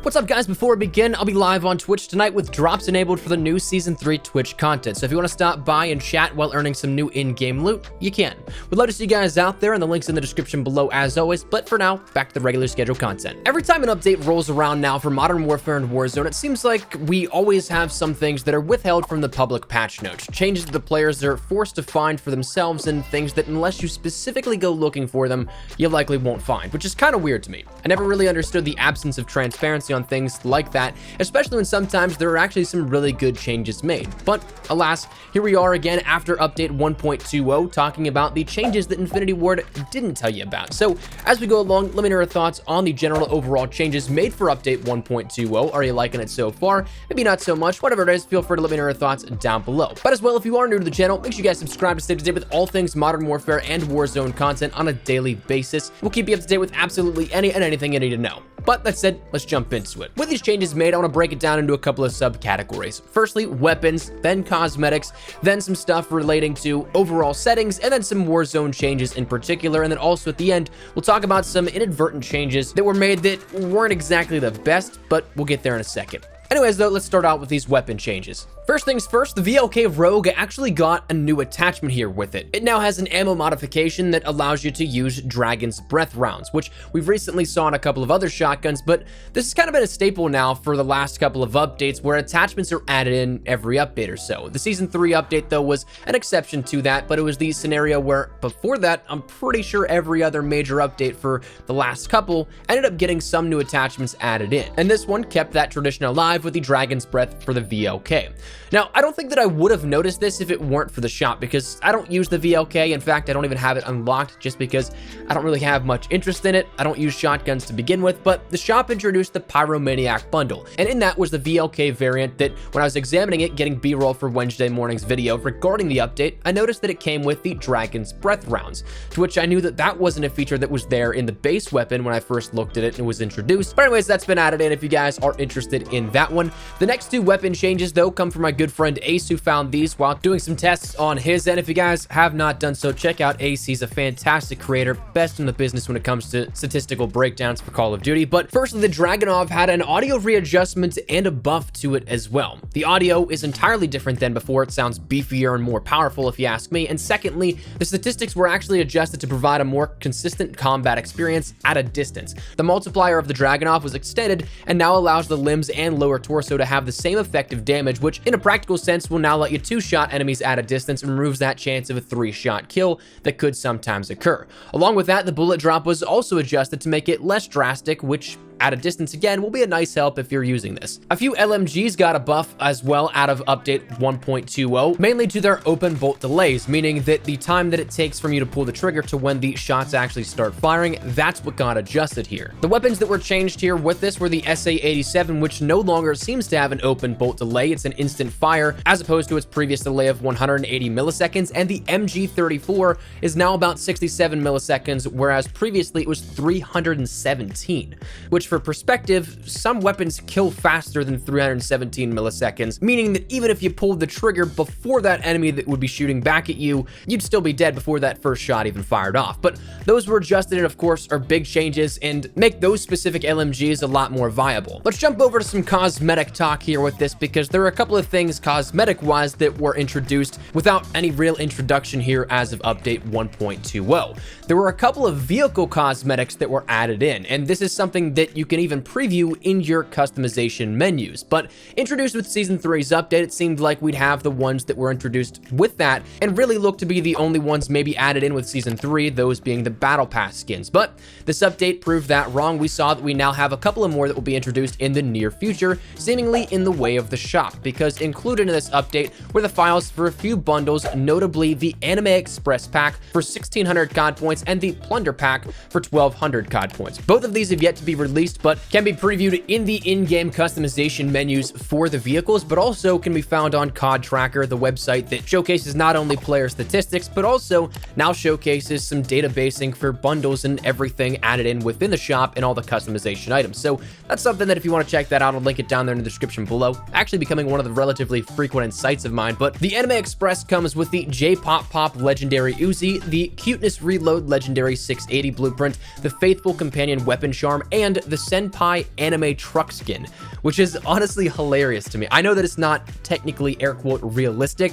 What's up, guys? Before we begin, I'll be live on Twitch tonight with drops enabled for the new Season 3 Twitch content. So if you want to stop by and chat while earning some new in-game loot, you can. We'd love to see you guys out there, and the link's in the description below as always. But for now, back to the regular scheduled content. Every time an update rolls around now for Modern Warfare and Warzone, it seems like we always have some things that are withheld from the public patch notes. Changes that the players are forced to find for themselves, and things that unless you specifically go looking for them, you likely won't find, which is kind of weird to me. I never really understood the absence of transparency on things like that, especially when sometimes there are actually some really good changes made. But alas, here we are again after update 1.20, talking about the changes that Infinity Ward didn't tell you about. So as we go along, let me know your thoughts on the general overall changes made for update 1.20. Are you liking it so far? Maybe not so much. Whatever it is, feel free to let me know your thoughts down below. But as well, if you are new to the channel, make sure you guys subscribe to stay up to date with all things Modern Warfare and Warzone content on a daily basis. We'll keep you up to date with absolutely any and anything you need to know. But that said, let's jump into it. With these changes made, I want to break it down into a couple of subcategories. Firstly, weapons, then cosmetics, then some stuff relating to overall settings, and then some Warzone changes in particular. And then also at the end, we'll talk about some inadvertent changes that were made that weren't exactly the best, but we'll get there in a second. Anyways, though, let's start out with these weapon changes. First things first, the VLK Rogue actually got a new attachment here with it. It now has an ammo modification that allows you to use Dragon's Breath rounds, which we've recently saw in a couple of other shotguns, but this has kind of been a staple now for the last couple of updates where attachments are added in every update or so. The Season 3 update, though, was an exception to that, but it was the scenario where before that, I'm pretty sure every other major update for the last couple ended up getting some new attachments added in. And this one kept that tradition alive with the Dragon's Breath for the VLK. Now, I don't think that I would have noticed this if it weren't for the shop, because I don't use the VLK. In fact, I don't even have it unlocked just because I don't really have much interest in it. I don't use shotguns to begin with, but the shop introduced the Pyromaniac bundle, and in that was the VLK variant that when I was examining it, getting B-roll for Wednesday morning's video regarding the update, I noticed that it came with the Dragon's Breath rounds, to which I knew that that wasn't a feature that was there in the base weapon when I first looked at it and it was introduced. But anyways, that's been added in if you guys are interested in that one. The next two weapon changes, though, come from my good friend Ace, who found these while doing some tests on his end. If you guys have not done so, check out Ace. He's a fantastic creator, best in the business when it comes to statistical breakdowns for Call of Duty. But firstly, the Dragunov had an audio readjustment and a buff to it as well. The audio is entirely different than before. It sounds beefier and more powerful, if you ask me. And secondly, the statistics were actually adjusted to provide a more consistent combat experience at a distance. The multiplier of the Dragunov was extended and now allows the limbs and lower torso to have the same effective damage, which in a practical sense will now let you two-shot enemies at a distance and removes that chance of a three-shot kill that could sometimes occur. Along with that, the bullet drop was also adjusted to make it less drastic, which at a distance again will be a nice help if you're using this. A few LMGs got a buff as well out of update 1.20, mainly to their open bolt delays, meaning that the time that it takes from you to pull the trigger to when the shots actually start firing, that's what got adjusted here. The weapons that were changed here with this were the SA-87, which no longer seems to have an open bolt delay. It's an instant fire as opposed to its previous delay of 180 milliseconds, and the MG34 is now about 67 milliseconds, whereas previously it was 317, which for perspective, some weapons kill faster than 317 milliseconds, meaning that even if you pulled the trigger before that enemy that would be shooting back at you, you'd still be dead before that first shot even fired off. But those were adjusted and of course are big changes and make those specific LMGs a lot more viable. Let's jump over to some cosmetic talk here with this, because there are a couple of things cosmetic-wise that were introduced without any real introduction here as of update 1.20. There were a couple of vehicle cosmetics that were added in, and this is something that you can even preview in your customization menus. But introduced with Season 3's update, it seemed like we'd have the ones that were introduced with that and really look to be the only ones maybe added in with Season 3, those being the Battle Pass skins. But this update proved that wrong. We saw that we now have a couple of more that will be introduced in the near future, seemingly in the way of the shop, because included in this update were the files for a few bundles, notably the Anime Express pack for 1,600 COD points and the Plunder Pack for 1,200 COD points. Both of these have yet to be released, but can be previewed in the in-game customization menus for the vehicles, but also can be found on COD Tracker, the website that showcases not only player statistics, but also now showcases some databasing for bundles and everything added in within the shop and all the customization items. So that's something that if you want to check that out, I'll link it down there in the description below. Actually becoming one of the relatively frequent sites of mine. But the Anime Express comes with the J-Pop Pop Legendary Uzi, the Cuteness Reload Legendary 680 Blueprint, the Faithful Companion Weapon Charm, and the Senpai anime truck skin, which is honestly hilarious to me. I know that it's not technically air quote realistic,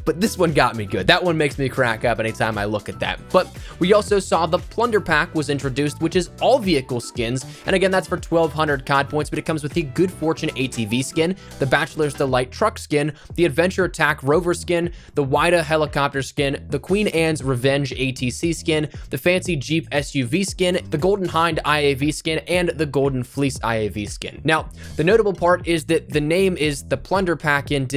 but this one got me good. That one makes me crack up anytime I look at that. But we also saw the Plunder Pack was introduced, which is all vehicle skins. And again, that's for 1,200 COD points, but it comes with the Good Fortune ATV skin, the Bachelor's Delight truck skin, the Adventure Attack Rover skin, the Wida helicopter skin, the Queen Anne's Revenge ATC skin, the Fancy Jeep SUV skin, the Golden Hind IAV skin, and the Golden Fleece IAV skin. Now, the notable part is that the name is the Plunder Pack, and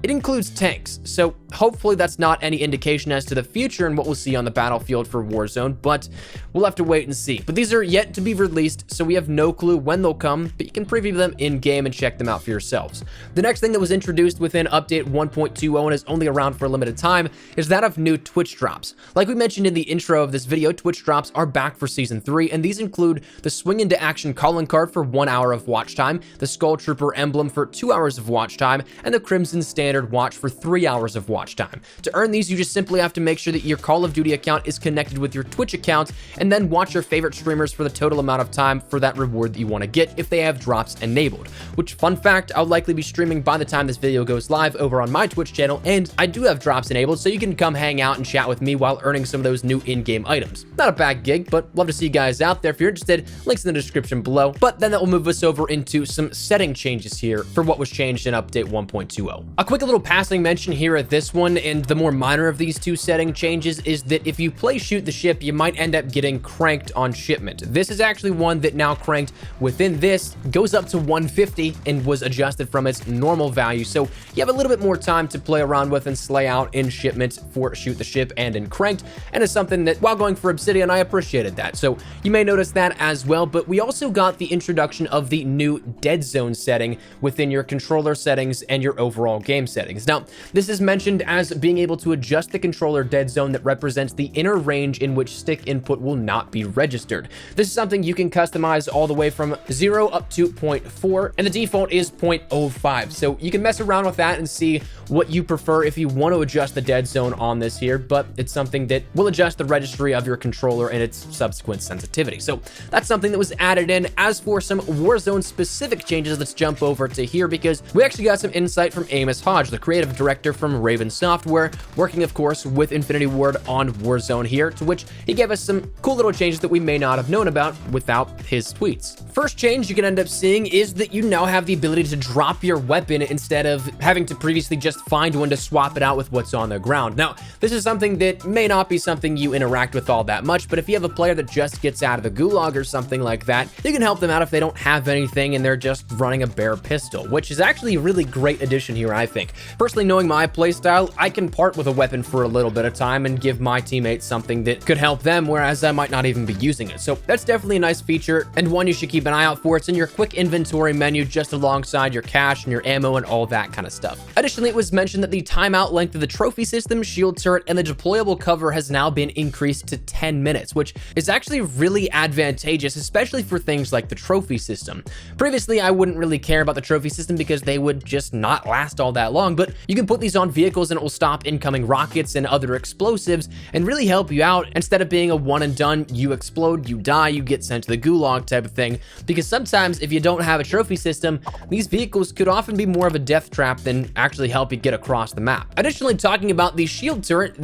it includes tanks, so hopefully that's not any indication as to the future and what we'll see on the battlefield for Warzone, but we'll have to wait and see. But these are yet to be released, so we have no clue when they'll come, but you can preview them in-game and check them out for yourselves. The next thing that was introduced within Update 1.20 and is only around for a limited time is that of new Twitch drops. Like we mentioned in the intro of this video, Twitch drops are back for Season 3, and these include the Swing Into Action calling card for 1 hour of watch time, the Skull Trooper emblem for 2 hours of watch time, and the Crimson Standard watch for 3 hours of watch time. To earn these, you just simply have to make sure that your Call of Duty account is connected with your Twitch account, and then watch your favorite streamers for the total amount of time for that reward that you want to get if they have drops enabled. Which, fun fact, I'll likely be streaming by the time this video goes live over on my Twitch channel, and I do have drops enabled, so you can come hang out and chat with me while earning some of those new in-game items. Not a bad gig, but love to see you guys out there. If you're interested, links in the description below. But then that will move us over into some setting changes here for what was changed in Update 1.20. A quick little passing mention here at this one, and the more minor of these two setting changes, is that if you play Shoot the Ship, you might end up getting cranked on shipment. This is actually one that now cranked within this goes up to 150 and was adjusted from its normal value, so you have a little bit more time to play around with and slay out in shipment for Shoot the Ship and in cranked, and it's something that while going for Obsidian, I appreciated that, so you may notice that as well. But we also got the introduction of the new Dead Zone setting within your controller settings and your overall game settings. Now, this is mentioned as being able to adjust the controller dead zone that represents the inner range in which stick input will not be registered. This is something you can customize all the way from 0 up to 0.4, and the default is 0.05. So you can mess around with that and see what you prefer if you want to adjust the dead zone on this here, but it's something that will adjust the registry of your controller and its subsequent sensitivity. So that's something that was added in. As for some Warzone specific changes, let's jump over to here because we actually got some insight from Amos Hodge, the creative director from Raven Software, working of course with Infinity Ward on Warzone here, to which he gave us some cool little changes that we may not have known about without his tweets. First change you can end up seeing is that you now have the ability to drop your weapon instead of having to previously just find one to swap it out with what's on the ground. Now, this is something that may not be something you interact with all that much, but if you have a player that just gets out of the gulag or something like that, you can help them out if they don't have anything and they're just running a bare pistol, which is actually a really great addition here, I think. Personally, knowing my playstyle, I can part with a weapon for a little bit of time and give my teammates something that could help them, whereas I might not even be using it. So that's definitely a nice feature and one you should keep an eye out for. It's in your quick inventory menu just alongside your cash and your ammo and all that kind of stuff. Additionally, it was mentioned that the timeout length of the trophy system, shield turret, and the deployable cover has now been increased to 10 minutes, which is actually really advantageous, especially for things like the trophy system. Previously, I wouldn't really care about the trophy system because they would just not last all that long, but you can put these on vehicles and it will stop incoming rockets and other explosives and really help you out instead of being a one and done, you explode, you die, you get sent to the gulag type of thing, because sometimes if you don't have a trophy system, these vehicles could often be more of a death trap than actually help you get across the map. Additionally, talking about the shield turret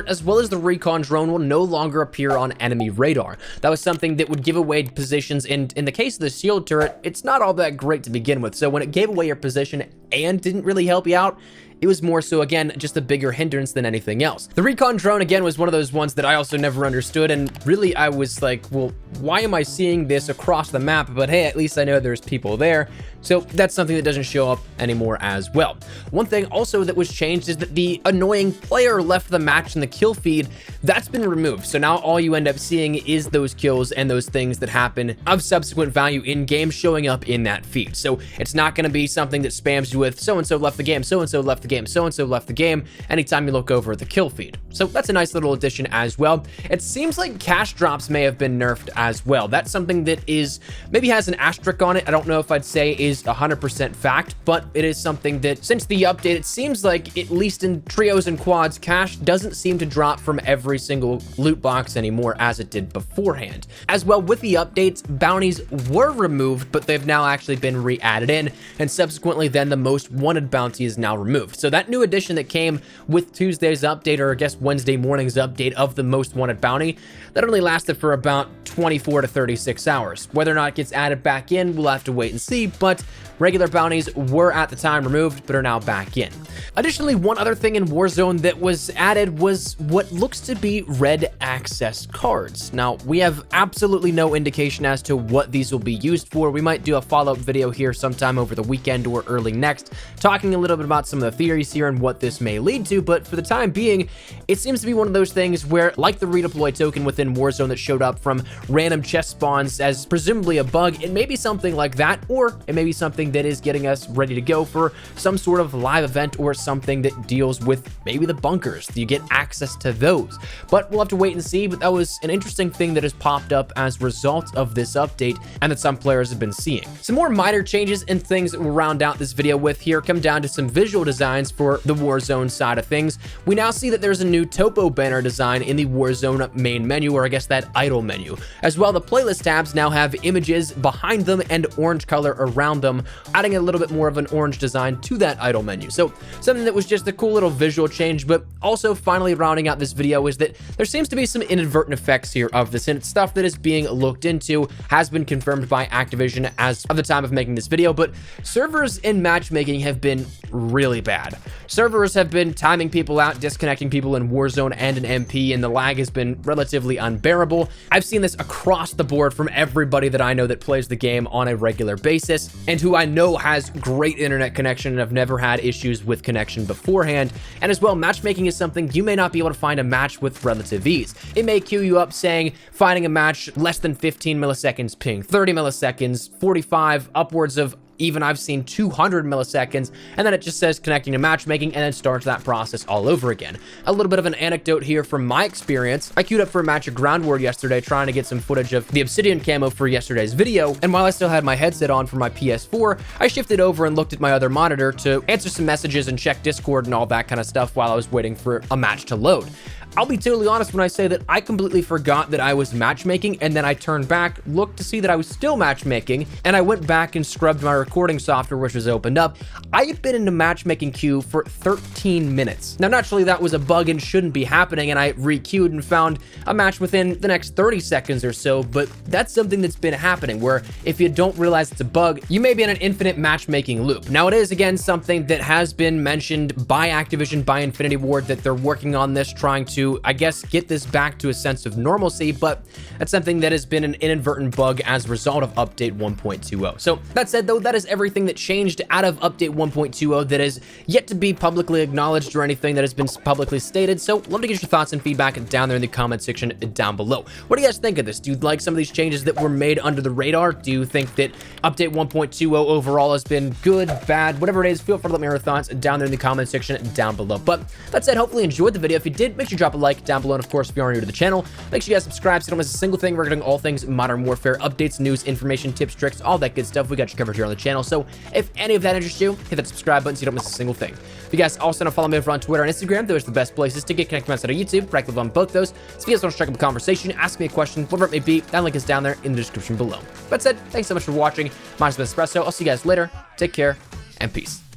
as well as the recon drone will no longer appear on enemy radar. That was something that would give away positions, and in the case of the shield turret, it's not all that great to begin with, so when it gave away your position and didn't really help you out, it was more so, again, just a bigger hindrance than anything else. The recon drone, again, was one of those ones that I also never understood, and really I was like, well, why am I seeing this across the map? But hey, at least I know there's people there. So that's something that doesn't show up anymore as well. One thing also that was changed is that the annoying player left the match in the kill feed, that's been removed. So now all you end up seeing is those kills and those things that happen of subsequent value in game showing up in that feed. So it's not going to be something that spams you with so-and-so left the game, so-and-so left the the game, so-and-so left the game, anytime you look over the kill feed. So that's a nice little addition as well. It seems like cash drops may have been nerfed as well. That's something that is maybe has an asterisk on it. I don't know if I'd say is 100% fact, but it is something that since the update, it seems like at least in trios and quads, cash doesn't seem to drop from every single loot box anymore as it did beforehand. As well, with the updates, bounties were removed, but they've now actually been re-added in, and subsequently then the most wanted bounty is now removed. So that new addition that came with Tuesday's update, or I guess Wednesday morning's update of the most wanted bounty, that only lasted for about 24 to 36 hours. Whether or not it gets added back in, we'll have to wait and see, but regular bounties were at the time removed, but are now back in. Additionally, one other thing in Warzone that was added was what looks to be red access cards. Now, we have absolutely no indication as to what these will be used for. We might do a follow-up video here sometime over the weekend or early next, talking a little bit about some of the theories here and what this may lead to, but for the time being, it seems to be one of those things where, like the redeploy token within Warzone that showed up from random chest spawns as presumably a bug, it may be something like that, or it may be something that is getting us ready to go for some sort of live event or something that deals with maybe the bunkers. You get access to those, but we'll have to wait and see. But that was an interesting thing that has popped up as a result of this update and that some players have been seeing. Some more minor changes and things that we'll round out this video with here come down to some visual designs for the Warzone side of things. We now see that there's a new topo banner design in the Warzone main menu, or I guess that idle menu. As well, the playlist tabs now have images behind them and orange color around them, adding a little bit more of an orange design to that idle menu. So something that was just a cool little visual change, but also finally rounding out this video is that there seems to be some inadvertent effects here of this, and it's stuff that is being looked into, has been confirmed by Activision as of the time of making this video, but servers in matchmaking have been really bad. Servers have been timing people out, disconnecting people in Warzone and an MP, and the lag has been relatively unbearable. I've seen this across the board from everybody that I know that plays the game on a regular basis, and who I know has great internet connection and have never had issues with connection beforehand. And as well, matchmaking is something you may not be able to find a match with relative ease. It may queue you up saying finding a match less than 15 milliseconds ping, 30 milliseconds, 45, upwards of even I've seen 200 milliseconds, and then it just says connecting to matchmaking and then starts that process all over again. A little bit of an anecdote here from my experience. I queued up for a match of Ground War yesterday trying to get some footage of the Obsidian camo for yesterday's video, and while I still had my headset on for my PS4, I shifted over and looked at my other monitor to answer some messages and check Discord and all that kind of stuff while I was waiting for a match to load. I'll be totally honest when I say that I completely forgot that I was matchmaking, and then I turned back, looked to see that I was still matchmaking, and I went back and scrubbed my recording software, which was opened up. I had been in the matchmaking queue for 13 minutes. Now, naturally, that was a bug and shouldn't be happening, and I re-queued and found a match within the next 30 seconds or so, but that's something that's been happening, where if you don't realize it's a bug, you may be in an infinite matchmaking loop. Now, it is, again, something that has been mentioned by Activision, by Infinity Ward, that they're working on this, trying to, I guess, get this back to a sense of normalcy, but that's something that has been an inadvertent bug as a result of update 1.20. So that said, though, that is everything that changed out of update 1.20 that is yet to be publicly acknowledged or anything that has been publicly stated. So love to get your thoughts and feedback down there in the comment section down below. What do you guys think of this? Do you like some of these changes that were made under the radar? Do you think that update 1.20 overall has been good, bad, whatever it is? Feel free to let me know your thoughts down there in the comment section down below. But that said, hopefully you enjoyed the video. If you did, make sure you drop a like down below, and of course, if you are new to the channel, make sure you guys subscribe so you don't miss a single thing regarding all things Modern Warfare, updates, news, information, tips, tricks, all that good stuff. We got you covered here on the channel. So if any of that interests you, hit that subscribe button so you don't miss a single thing. If you guys also want to follow me over on Twitter and Instagram, those are the best places to get connected outside of YouTube. I live on both those. So if you guys want to strike up a conversation, ask me a question, whatever it may be, that link is down there in the description below. That said, thanks so much for watching. My name is Espresso. I'll see you guys later. Take care and peace.